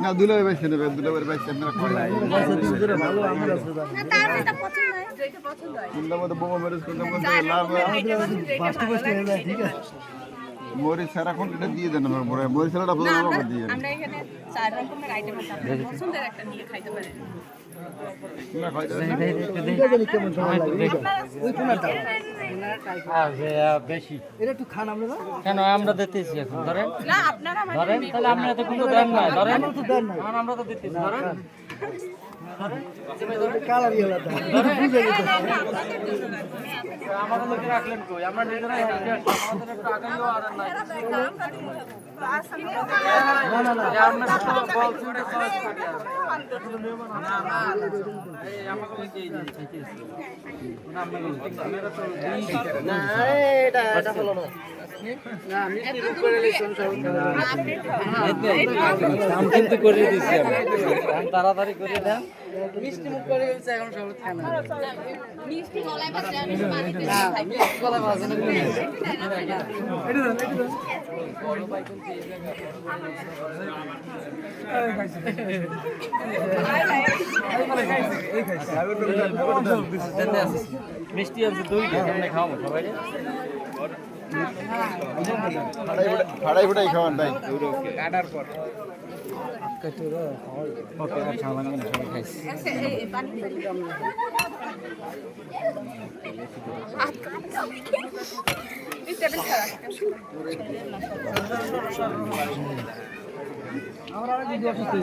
না দুলে বাইছে নেবে দুলে বাইছে কোনটা মধ্যে বোমা মেরেজ কোনটা মধ্যে লাভ ঠিক আছে মরিচ ছাড়া কোনটা দিয়ে দেন মরিচ ছাড়াটা দিয়ে আমরা এখানে 4 রকমের আইটেম আছে আপনি পছন্দের একটা নিয়ে খাইতে পারেন কেন আমরা দিতেছি এখন ধরেন ধরেন তাহলে আপনারা তো কোনো দেন না ধরেন আমরা তো দিতেছি ধরেন আমাদের লোকে রাখলেন কই আমরা নিজেরাই আমাদের একটু আগাইও আর নাই আমরা তো বল ছুটে চয়েস করি না না এই আমাকে বলতে এই চাইতেছি না আপনাকে আমরা তো না এটা হলো না না মিষ্টি করে লিখুন সব কিন্তু করে দিছি আমি তাড়াতাড়ি করে দেন মিষ্টি মুখ করে গেছে এখন সব খানা মিষ্টি গলায় বাজে আমি খাইতে গলা বাজে না এটা বড় ভাই কোন মিষ্টি আছে দুইটা আমরা খাওয়াবো সবাই ফাড়াই ফাড়াই খাওয়ান তাই কাটার পর ওকে খাওয়া লাগবে না সবাই খাইছি এই পানি এই টেবিল ছাড়া আমরা ভিডিও করতে